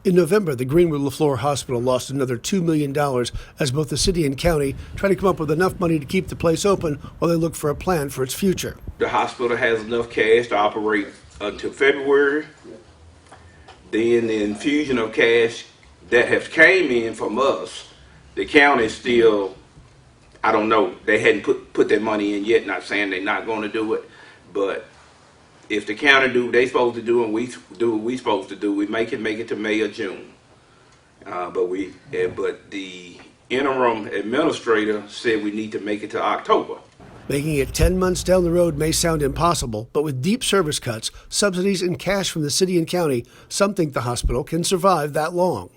In November, the Greenwood Leflore Hospital lost another $2 million as both the city and county try to come up with enough money to keep the place open while they look for a plan for its future. The hospital has enough cash to operate until February. Then the infusion of cash that has came in from us, the county still, I don't know, they hadn't put their money in yet, not saying they're not going to do it, but if the county do what they supposed to do and we do what we supposed to do, we make it to May or June. But the interim administrator said we need to make it to October. Making it 10 months down the road may sound impossible, but with deep service cuts, subsidies, and cash from the city and county, some think the hospital can survive that long.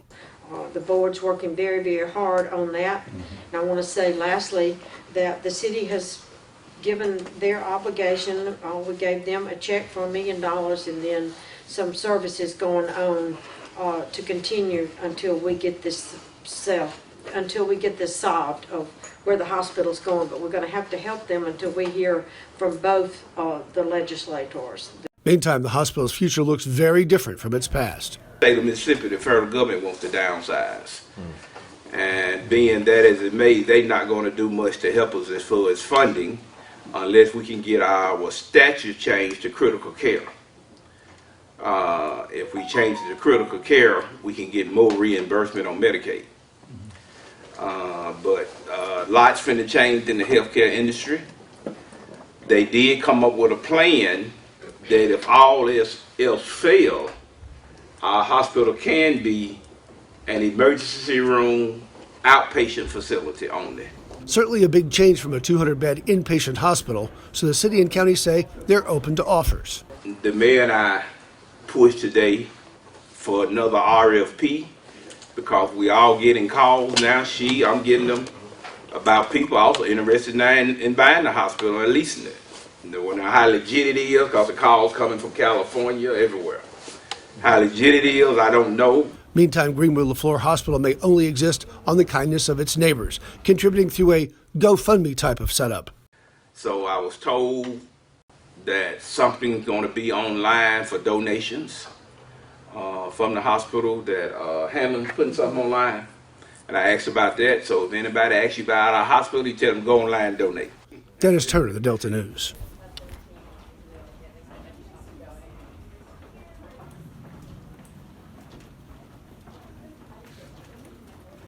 The board's working very, very hard on that. And I want to say lastly that the city has given their obligation. We gave them a check for $1 million and then some services going on to continue until we get this solved of where the hospital's going. But we're going to have to help them until we hear from both the legislators. Meantime, the hospital's future looks very different from its past. State of Mississippi, the federal government wants to downsize. And being that as it may, they're not going to do much to help us as far as funding unless we can get our statute changed to critical care. If we change it to critical care, we can get more reimbursement on Medicaid. But lots finna change in the healthcare industry. They did come up with a plan that if all else fails, our hospital can be an emergency room outpatient facility only. Certainly a big change from a 200-bed inpatient hospital, so the city and county say they're open to offers. The mayor and I pushed today for another RFP because we all getting calls now. I'm getting them about people also interested now in buying the hospital and leasing it. You know how legit it is because the calls coming from California, everywhere. How legit it is, I don't know. Meantime, Greenwood Leflore Hospital may only exist on the kindness of its neighbors, contributing through a Gofundme type of setup. So I was told that something's going to be online for donations from the hospital, that Hammond's putting something online. And I asked about that, so if anybody asks you about our hospital, you tell them go online and donate. Dennis Turner, the Delta News.